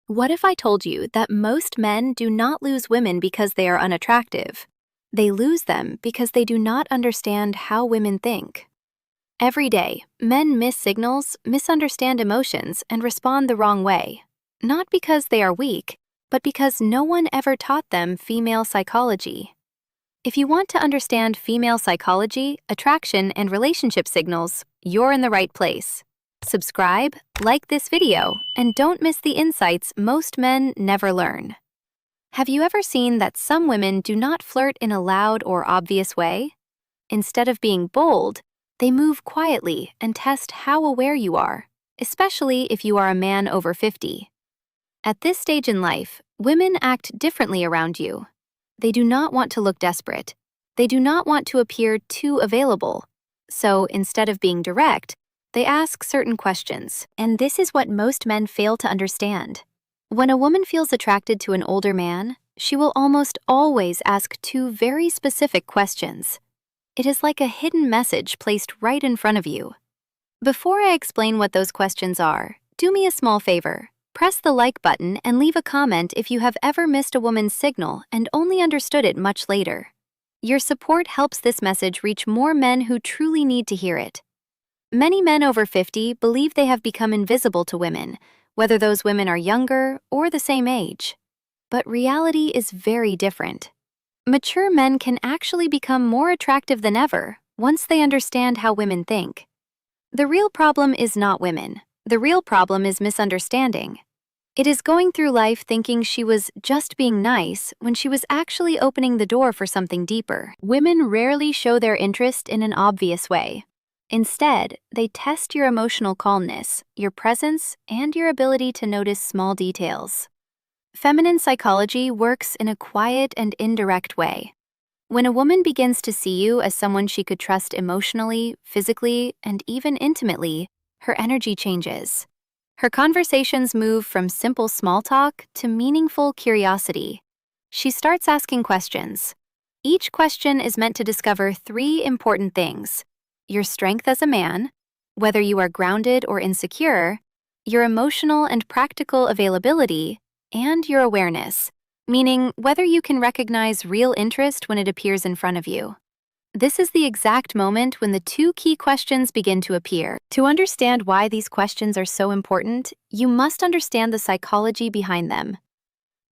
What if I told you that most men do not lose women because they are unattractive? They lose them because they do not understand how women think. Every day, men miss signals, misunderstand emotions, and respond the wrong way. Not because they are weak, but because no one ever taught them female psychology. If you want to understand female psychology, attraction, and relationship signals, you're in the right place. Subscribe, like this video, and don't miss the insights most men never learn. Have you ever seen that some women do not flirt in a loud or obvious way? Instead of being bold, they move quietly and test how aware you are, especially if you are a man over 50. At this stage in life, women act differently around you. They do not want to look desperate. They do not want to appear too available. So instead of being direct, they ask certain questions, and this is what most men fail to understand. When a woman feels attracted to an older man, she will almost always ask two very specific questions. It is like a hidden message placed right in front of you. Before I explain what those questions are, do me a small favor. Press the like button and leave a comment if you have ever missed a woman's signal and only understood it much later. Your support helps this message reach more men who truly need to hear it. Many men over 50 believe they have become invisible to women, whether those women are younger or the same age. But reality is very different. Mature men can actually become more attractive than ever once they understand how women think. The real problem is not women. The real problem is misunderstanding. It is going through life thinking she was just being nice when she was actually opening the door for something deeper. Women rarely show their interest in an obvious way. Instead, they test your emotional calmness, your presence, and your ability to notice small details. Feminine psychology works in a quiet and indirect way. When a woman begins to see you as someone she could trust emotionally, physically, and even intimately, her energy changes. Her conversations move from simple small talk to meaningful curiosity. She starts asking questions. Each question is meant to discover three important things: your strength as a man, whether you are grounded or insecure, your emotional and practical availability, and your awareness, meaning whether you can recognize real interest when it appears in front of you. This is the exact moment when the two key questions begin to appear. To understand why these questions are so important, you must understand the psychology behind them.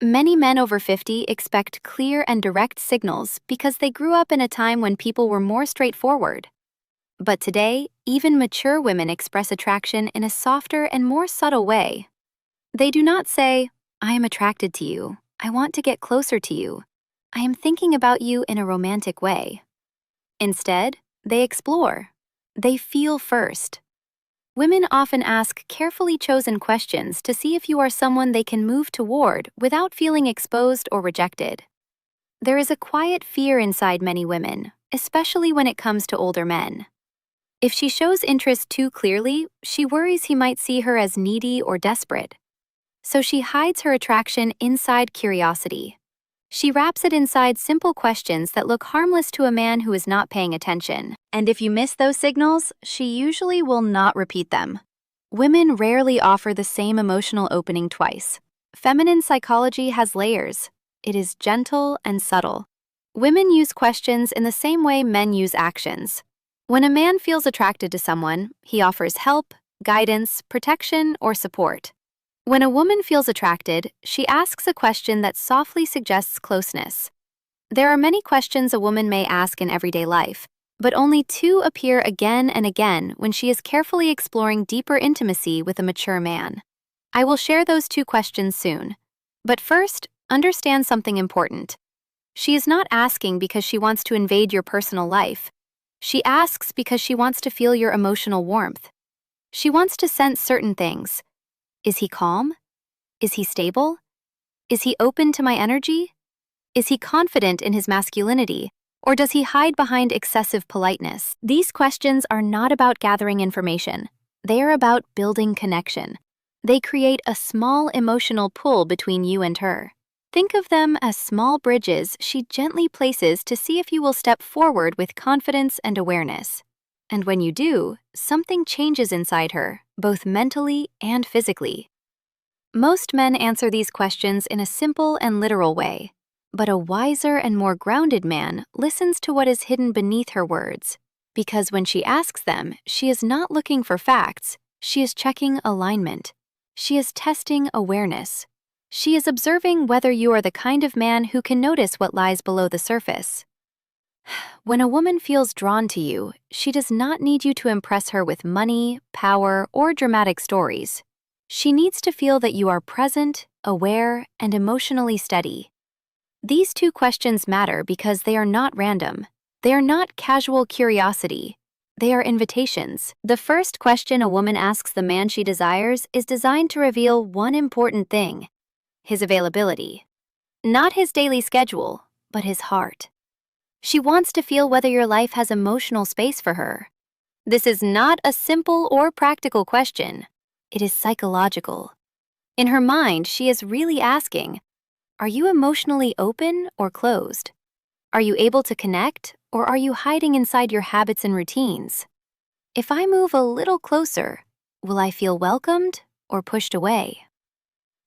Many men over 50 expect clear and direct signals because they grew up in a time when people were more straightforward. But today, even mature women express attraction in a softer and more subtle way. They do not say, "I am attracted to you. I want to get closer to you. I am thinking about you in a romantic way." Instead, they explore. They feel first. Women often ask carefully chosen questions to see if you are someone they can move toward without feeling exposed or rejected. There is a quiet fear inside many women, especially when it comes to older men. If she shows interest too clearly, she worries he might see her as needy or desperate. So she hides her attraction inside curiosity. She wraps it inside simple questions that look harmless to a man who is not paying attention. And if you miss those signals, she usually will not repeat them. Women rarely offer the same emotional opening twice. Feminine psychology has layers. It is gentle and subtle. Women use questions in the same way men use actions. When a man feels attracted to someone, he offers help, guidance, protection, or support. When a woman feels attracted, she asks a question that softly suggests closeness. There are many questions a woman may ask in everyday life, but only two appear again and again when she is carefully exploring deeper intimacy with a mature man. I will share those two questions soon. But first, understand something important. She is not asking because she wants to invade your personal life. She asks because she wants to feel your emotional warmth. She wants to sense certain things. Is he calm? Is he stable? Is he open to my energy? Is he confident in his masculinity? Or does he hide behind excessive politeness? These questions are not about gathering information. They are about building connection. They create a small emotional pull between you and her. Think of them as small bridges she gently places to see if you will step forward with confidence and awareness. And when you do, something changes inside her, both mentally and physically. Most men answer these questions in a simple and literal way, but a wiser and more grounded man listens to what is hidden beneath her words, because when she asks them, she is not looking for facts, she is checking alignment. She is testing awareness. She is observing whether you are the kind of man who can notice what lies below the surface. When a woman feels drawn to you, she does not need you to impress her with money, power, or dramatic stories. She needs to feel that you are present, aware, and emotionally steady. These two questions matter because they are not random. They are not casual curiosity. They are invitations. The first question a woman asks the man she desires is designed to reveal one important thing: his availability. Not his daily schedule, but his heart. She wants to feel whether your life has emotional space for her. This is not a simple or practical question. It is psychological. In her mind, she is really asking, are you emotionally open or closed? Are you able to connect, or are you hiding inside your habits and routines? If I move a little closer, will I feel welcomed or pushed away?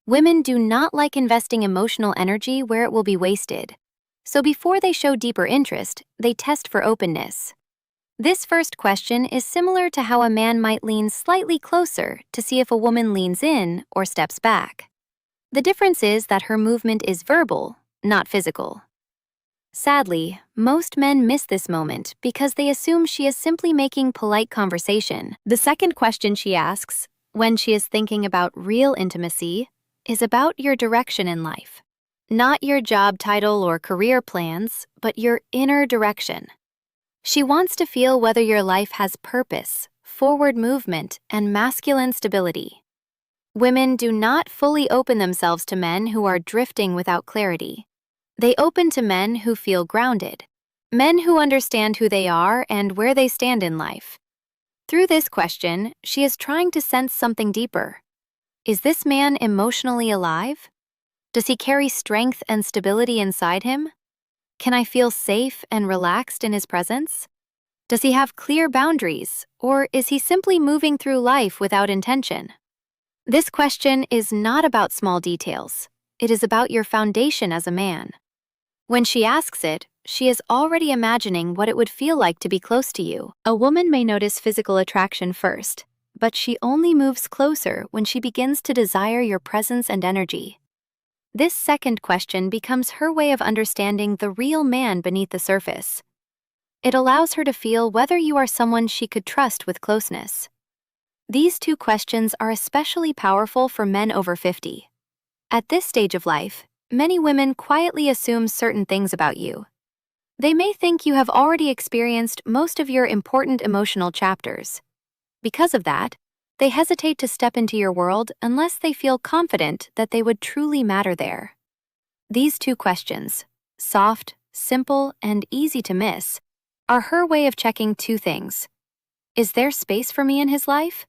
Women do not like investing emotional energy where it will be wasted. So before they show deeper interest, they test for openness. This first question is similar to how a man might lean slightly closer to see if a woman leans in or steps back. The difference is that her movement is verbal, not physical. Sadly, most men miss this moment because they assume she is simply making polite conversation. The second question she asks, when she is thinking about real intimacy, is about your direction in life. Not your job title or career plans, but your inner direction. She wants to feel whether your life has purpose, forward movement, and masculine stability. Women do not fully open themselves to men who are drifting without clarity. They open to men who feel grounded, men who understand who they are and where they stand in life. Through this question, she is trying to sense something deeper. Is this man emotionally alive? Does he carry strength and stability inside him? Can I feel safe and relaxed in his presence? Does he have clear boundaries, or is he simply moving through life without intention? This question is not about small details. It is about your foundation as a man. When she asks it, she is already imagining what it would feel like to be close to you. A woman may notice physical attraction first, but she only moves closer when she begins to desire your presence and energy. This second question becomes her way of understanding the real man beneath the surface. It allows her to feel whether you are someone she could trust with closeness. These two questions are especially powerful for men over 50. At this stage of life, many women quietly assume certain things about you. They may think you have already experienced most of your important emotional chapters. Because of that, they hesitate to step into your world unless they feel confident that they would truly matter there. These two questions, soft, simple, and easy to miss, are her way of checking two things. Is there space for me in his life?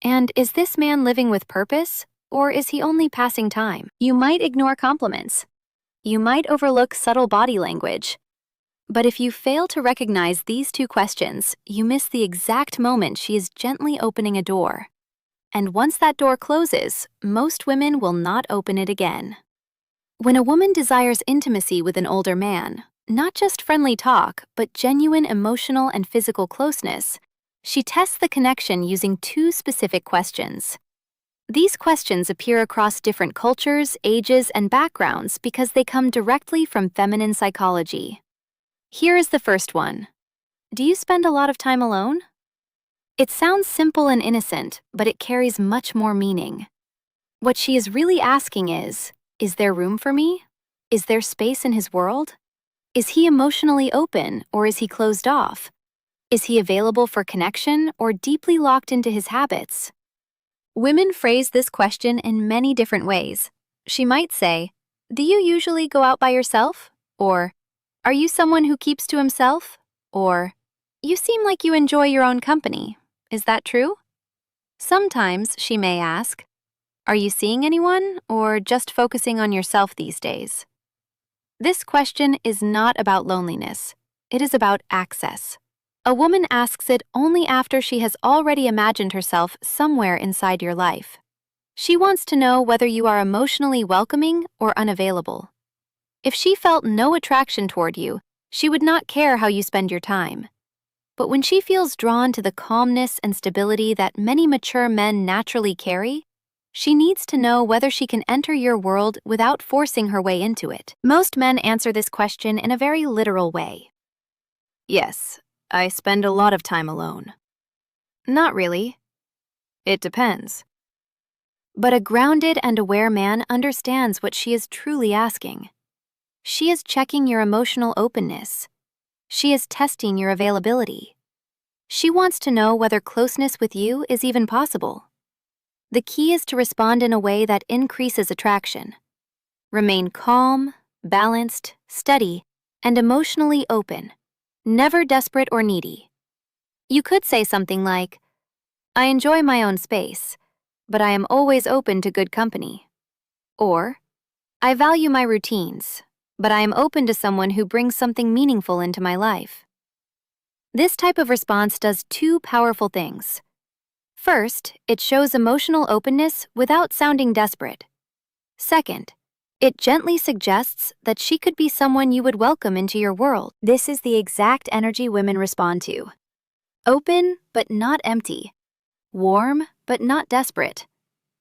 And is this man living with purpose, or is he only passing time? You might ignore compliments. You might overlook subtle body language. But if you fail to recognize these two questions, you miss the exact moment she is gently opening a door. And once that door closes, most women will not open it again. When a woman desires intimacy with an older man, not just friendly talk, but genuine emotional and physical closeness, she tests the connection using two specific questions. These questions appear across different cultures, ages, and backgrounds because they come directly from feminine psychology. Here is the first one. Do you spend a lot of time alone? It sounds simple and innocent, but it carries much more meaning. What she is really asking is there room for me? Is there space in his world? Is he emotionally open, or is he closed off? Is he available for connection, or deeply locked into his habits? Women phrase this question in many different ways. She might say, do you usually go out by yourself? Or, are you someone who keeps to himself? Or, you seem like you enjoy your own company. Is that true? Sometimes she may ask, are you seeing anyone or just focusing on yourself these days? This question is not about loneliness. It is about access. A woman asks it only after she has already imagined herself somewhere inside your life. She wants to know whether you are emotionally welcoming or unavailable. If she felt no attraction toward you, she would not care how you spend your time. But when she feels drawn to the calmness and stability that many mature men naturally carry, she needs to know whether she can enter your world without forcing her way into it. Most men answer this question in a very literal way. Yes, I spend a lot of time alone. Not really. It depends. But a grounded and aware man understands what she is truly asking. She is checking your emotional openness. She is testing your availability. She wants to know whether closeness with you is even possible. The key is to respond in a way that increases attraction. Remain calm, balanced, steady, and emotionally open, never desperate or needy. You could say something like, I enjoy my own space, but I am always open to good company. Or, I value my routines, but I am open to someone who brings something meaningful into my life. This type of response does two powerful things. First, it shows emotional openness without sounding desperate. Second, it gently suggests that she could be someone you would welcome into your world. This is the exact energy women respond to. Open, but not empty. Warm, but not desperate.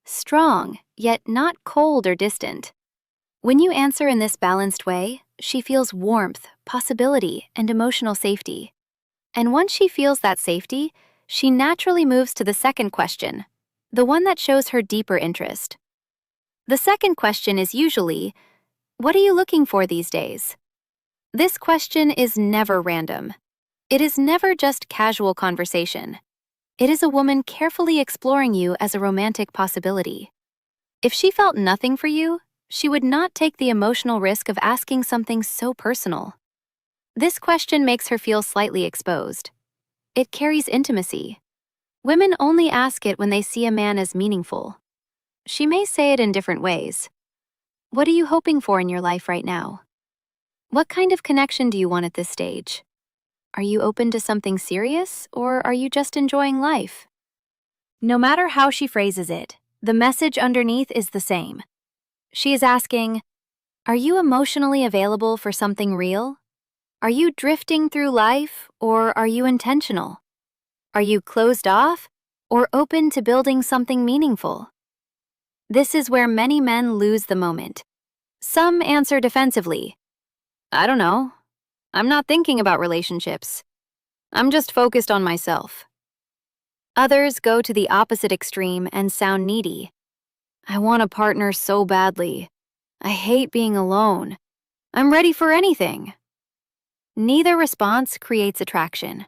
Strong, yet not cold or distant. When you answer in this balanced way, she feels warmth, possibility, and emotional safety. And once she feels that safety, she naturally moves to the second question, the one that shows her deeper interest. The second question is usually, what are you looking for these days? This question is never random. It is never just casual conversation. It is a woman carefully exploring you as a romantic possibility. If she felt nothing for you, she would not take the emotional risk of asking something so personal. This question makes her feel slightly exposed. It carries intimacy. Women only ask it when they see a man as meaningful. She may say it in different ways. What are you hoping for in your life right now? What kind of connection do you want at this stage? Are you open to something serious, or are you just enjoying life? No matter how she phrases it, the message underneath is the same. She is asking, are you emotionally available for something real? Are you drifting through life, or are you intentional? Are you closed off, or open to building something meaningful? This is where many men lose the moment. Some answer defensively. I don't know. I'm not thinking about relationships. I'm just focused on myself. Others go to the opposite extreme and sound needy. I want a partner so badly. I hate being alone. I'm ready for anything. Neither response creates attraction.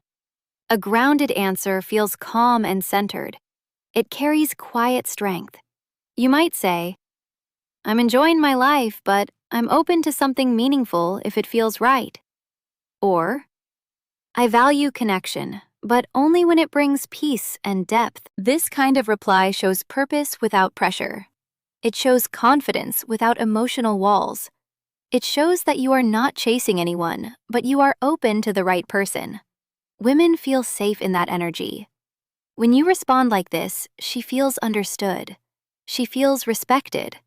A grounded answer feels calm and centered. It carries quiet strength. You might say, I'm enjoying my life, but I'm open to something meaningful if it feels right. Or, I value connection, but only when it brings peace and depth. This kind of reply shows purpose without pressure. It shows confidence without emotional walls. It shows that you are not chasing anyone, but you are open to the right person. Women feel safe in that energy. When you respond like this, she feels understood. She feels respected.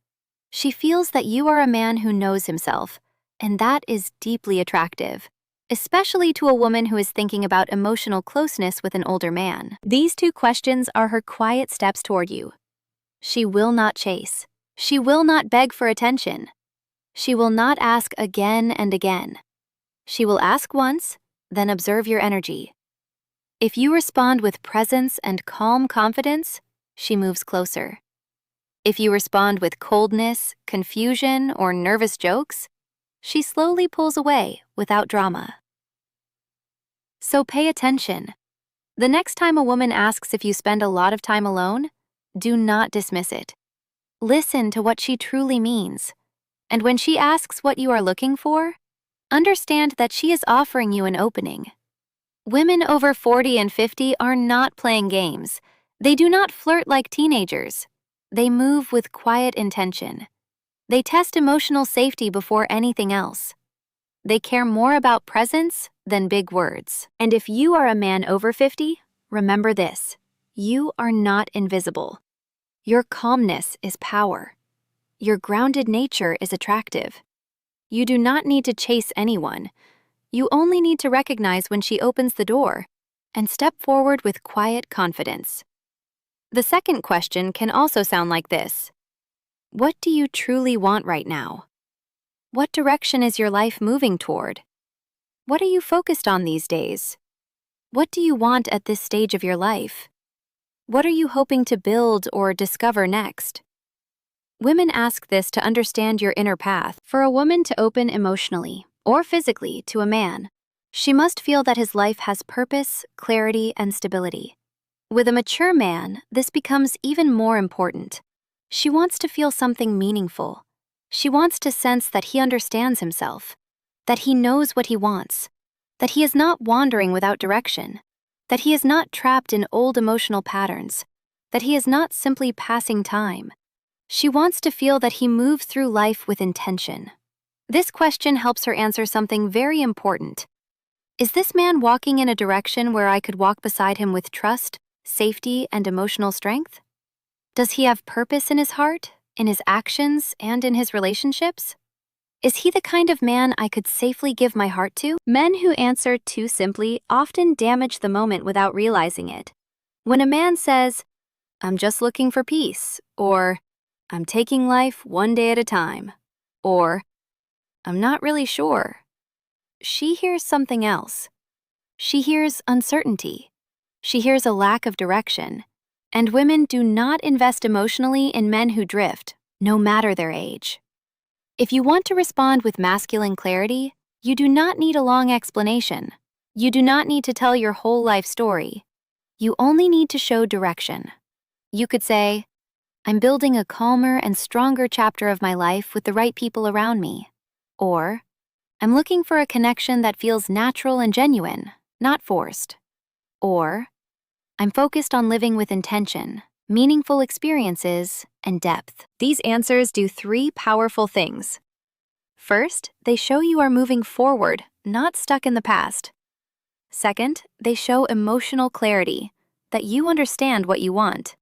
She feels that you are a man who knows himself, and that is deeply attractive, especially to a woman who is thinking about emotional closeness with an older man. These two questions are her quiet steps toward you. She will not chase. She will not beg for attention. She will not ask again and again. She will ask once, then observe your energy. If you respond with presence and calm confidence, she moves closer. If you respond with coldness, confusion, or nervous jokes, she slowly pulls away without drama. So pay attention. The next time a woman asks if you spend a lot of time alone, do not dismiss it. Listen to what she truly means. And when she asks what you are looking for, understand that she is offering you an opening. Women over 40 and 50 are not playing games. They do not flirt like teenagers. They move with quiet intention. They test emotional safety before anything else. They care more about presence than big words. And if you are a man over 50, remember this: you are not invisible. Your calmness is power. Your grounded nature is attractive. You do not need to chase anyone. You only need to recognize when she opens the door and step forward with quiet confidence. The second question can also sound like this. What do you truly want right now? What direction is your life moving toward? What are you focused on these days? What do you want at this stage of your life? What are you hoping to build or discover next? Women ask this to understand your inner path. For a woman to open emotionally or physically to a man, she must feel that his life has purpose, clarity, and stability. With a mature man, this becomes even more important. She wants to feel something meaningful. She wants to sense that he understands himself, that he knows what he wants, that he is not wandering without direction, that he is not trapped in old emotional patterns, that he is not simply passing time. She wants to feel that he moves through life with intention. This question helps her answer something very important. Is this man walking in a direction where I could walk beside him with trust, safety, and emotional strength? Does he have purpose in his heart, in his actions, and in his relationships? Is he the kind of man I could safely give my heart to? Men who answer too simply often damage the moment without realizing it. When a man says, "I'm just looking for peace," or "I'm taking life one day at a time," or "I'm not really sure," she hears something else. She hears uncertainty. She hears a lack of direction. And women do not invest emotionally in men who drift, no matter their age. If you want to respond with masculine clarity, you do not need a long explanation. You do not need to tell your whole life story. You only need to show direction. You could say, "I'm building a calmer and stronger chapter of my life with the right people around me." Or, "I'm looking for a connection that feels natural and genuine, not forced." Or, "I'm focused on living with intention, meaningful experiences, and depth." These answers do three powerful things. First, they show you are moving forward, not stuck in the past. Second, they show emotional clarity, that you understand what you want.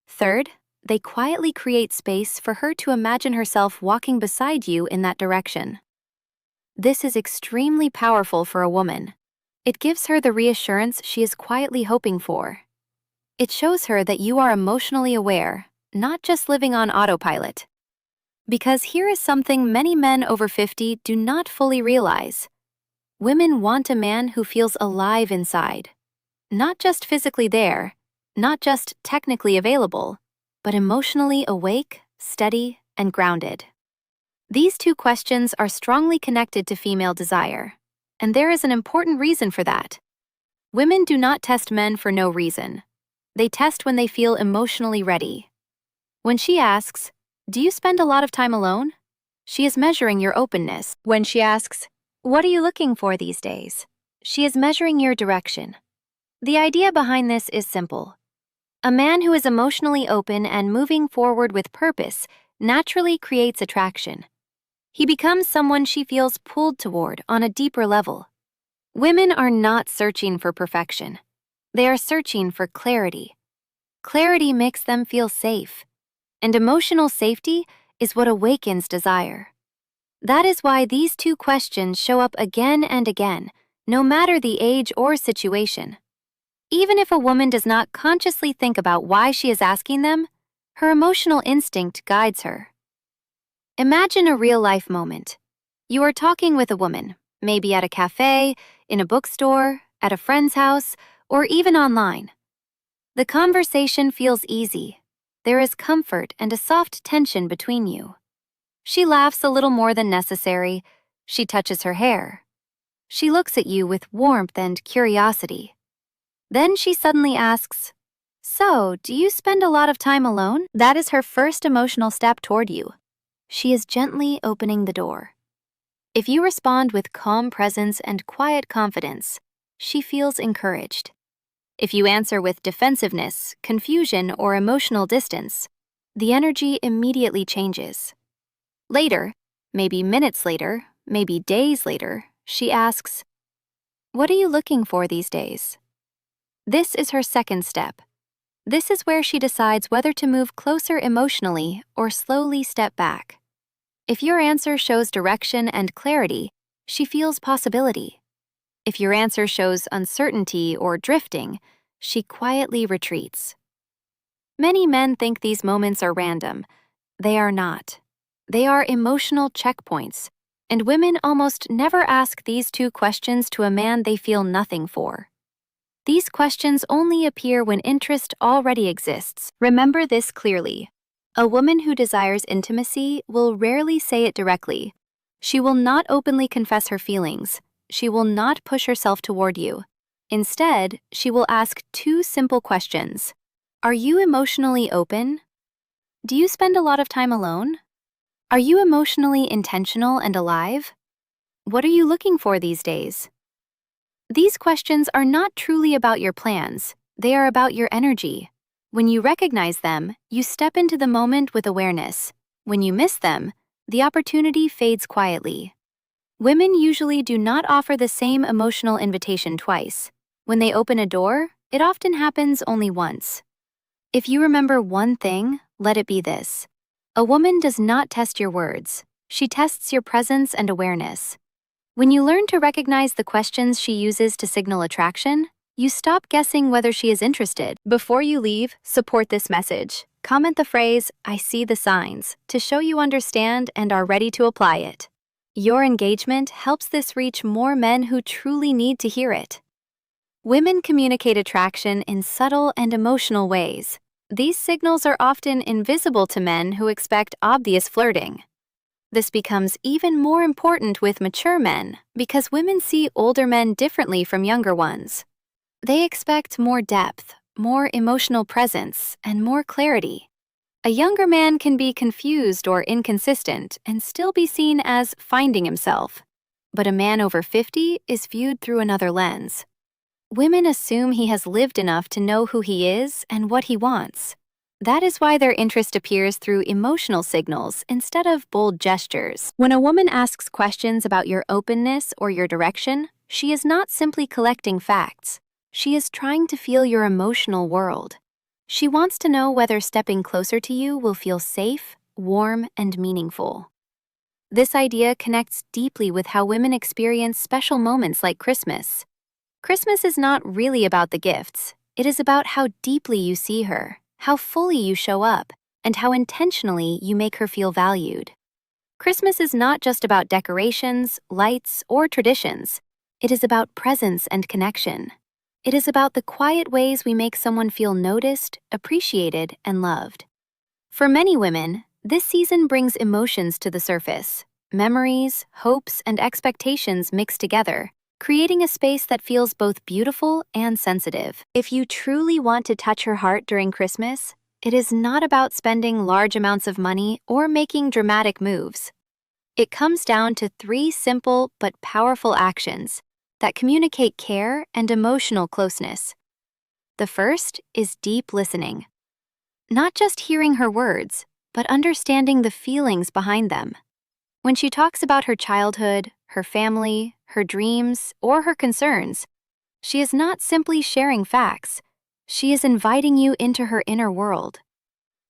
Third, they quietly create space for her to imagine herself walking beside you in that direction. This is extremely powerful for a woman. It gives her the reassurance she is quietly hoping for. It shows her that you are emotionally aware, not just living on autopilot. Because here is something many men over 50 do not fully realize. Women want a man who feels alive inside. Not just physically there, not just technically available, but emotionally awake, steady, and grounded. These two questions are strongly connected to female desire, and there is an important reason for that. Women do not test men for no reason. They test when they feel emotionally ready. When she asks, "Do you spend a lot of time alone?" she is measuring your openness. When she asks, "What are you looking for these days?" she is measuring your direction. The idea behind this is simple. A man who is emotionally open and moving forward with purpose naturally creates attraction. He becomes someone she feels pulled toward on a deeper level. Women are not searching for perfection. They are searching for clarity. Clarity makes them feel safe, and emotional safety is what awakens desire. That is why these two questions show up again and again, no matter the age or situation. Even if a woman does not consciously think about why she is asking them, her emotional instinct guides her. Imagine a real-life moment. You are talking with a woman, maybe at a cafe, in a bookstore, at a friend's house, or even online. The conversation feels easy. There is comfort and a soft tension between you. She laughs a little more than necessary. She touches her hair. She looks at you with warmth and curiosity. Then she suddenly asks, "So, do you spend a lot of time alone?" That is her first emotional step toward you. She is gently opening the door. If you respond with calm presence and quiet confidence, she feels encouraged. If you answer with defensiveness, confusion, or emotional distance, the energy immediately changes. Later, maybe minutes later, maybe days later, she asks, "What are you looking for these days?" This is her second step. This is where she decides whether to move closer emotionally or slowly step back. If your answer shows direction and clarity, she feels possibility. If your answer shows uncertainty or drifting, she quietly retreats. Many men think these moments are random. They are not. They are emotional checkpoints, and women almost never ask these two questions to a man they feel nothing for. These questions only appear when interest already exists. Remember this clearly. A woman who desires intimacy will rarely say it directly. She will not openly confess her feelings. She will not push herself toward you. Instead, she will ask two simple questions. Are you emotionally open? Do you spend a lot of time alone? Are you emotionally intentional and alive? What are you looking for these days? These questions are not truly about your plans. They are about your energy. When you recognize them, you step into the moment with awareness. When you miss them, the opportunity fades quietly. Women usually do not offer the same emotional invitation twice. When they open a door, it often happens only once. If you remember one thing, let it be this. A woman does not test your words. She tests your presence and awareness. When you learn to recognize the questions she uses to signal attraction, you stop guessing whether she is interested. Before you leave, support this message. Comment the phrase, "I see the signs," to show you understand and are ready to apply it. Your engagement helps this reach more men who truly need to hear it. Women communicate attraction in subtle and emotional ways. These signals are often invisible to men who expect obvious flirting. This becomes even more important with mature men because women see older men differently from younger ones. They expect more depth, more emotional presence, and more clarity. A younger man can be confused or inconsistent and still be seen as finding himself. But a man over 50 is viewed through another lens. Women assume he has lived enough to know who he is and what he wants. That is why their interest appears through emotional signals instead of bold gestures. When a woman asks questions about your openness or your direction, she is not simply collecting facts. She is trying to feel your emotional world. She wants to know whether stepping closer to you will feel safe, warm, and meaningful. This idea connects deeply with how women experience special moments like Christmas. Christmas is not really about the gifts. It is about how deeply you see her, how fully you show up, and how intentionally you make her feel valued. Christmas is not just about decorations, lights, or traditions. It is about presence and connection. It is about the quiet ways we make someone feel noticed, appreciated, and loved. For many women, this season brings emotions to the surface. Memories, hopes, and expectations mix together, creating a space that feels both beautiful and sensitive. If you truly want to touch her heart during Christmas, it is not about spending large amounts of money or making dramatic moves. It comes down to three simple but powerful actions that communicate care and emotional closeness. The first is deep listening. Not just hearing her words, but understanding the feelings behind them. When she talks about her childhood, her family, her dreams, or her concerns, she is not simply sharing facts. She is inviting you into her inner world.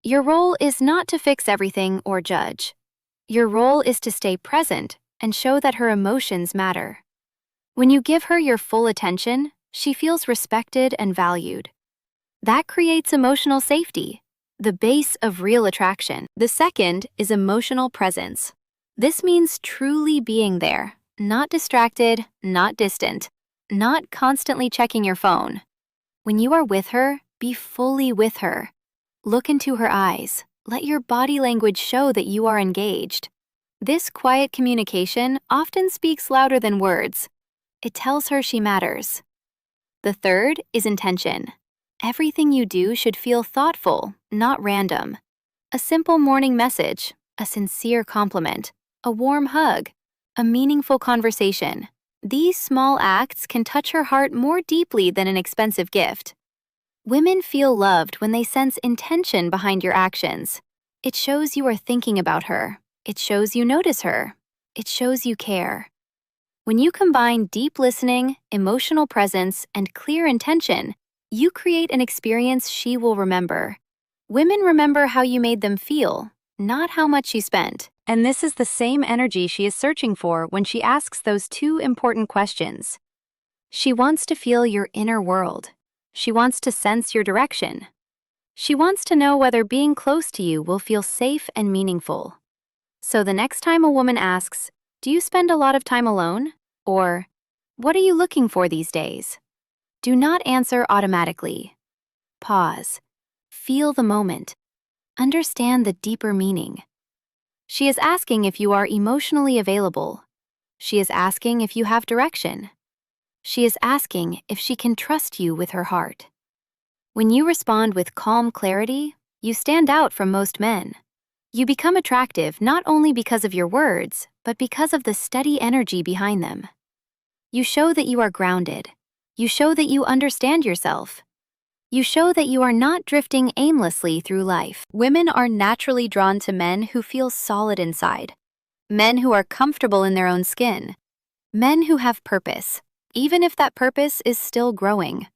Your role is not to fix everything or judge. Your role is to stay present and show that her emotions matter. When you give her your full attention, she feels respected and valued. That creates emotional safety, the base of real attraction. The second is emotional presence. This means truly being there, not distracted, not distant, not constantly checking your phone. When you are with her, be fully with her. Look into her eyes. Let your body language show that you are engaged. This quiet communication often speaks louder than words. It tells her she matters. The third is intention. Everything you do should feel thoughtful, not random. A simple morning message, a sincere compliment, a warm hug, a meaningful conversation. These small acts can touch her heart more deeply than an expensive gift. Women feel loved when they sense intention behind your actions. It shows you are thinking about her. It shows you notice her. It shows you care. When you combine deep listening, emotional presence, and clear intention, You create an experience she will remember. Women remember how you made them feel, not how much you spent. And this is the same energy she is searching for when she asks those two important questions. She wants to feel your inner world. She wants to sense your direction. She wants to know whether being close to you will feel safe and meaningful. So the next time a woman asks, "Do you spend a lot of time alone?" or "What are you looking for these days?" do not answer automatically. Pause. Feel the moment. Understand the deeper meaning. She is asking if you are emotionally available. She is asking if you have direction. She is asking if she can trust you with her heart. When you respond with calm clarity, you stand out from most men. You become attractive not only because of your words, but because of the steady energy behind them. You show that you are grounded. You show that you understand yourself. You show that you are not drifting aimlessly through life. Women are naturally drawn to men who feel solid inside. Men who are comfortable in their own skin. Men who have purpose, even if that purpose is still growing.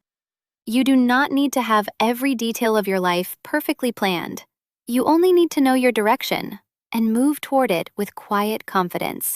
You do not need to have every detail of your life perfectly planned. You only need to know your direction and move toward it with quiet confidence.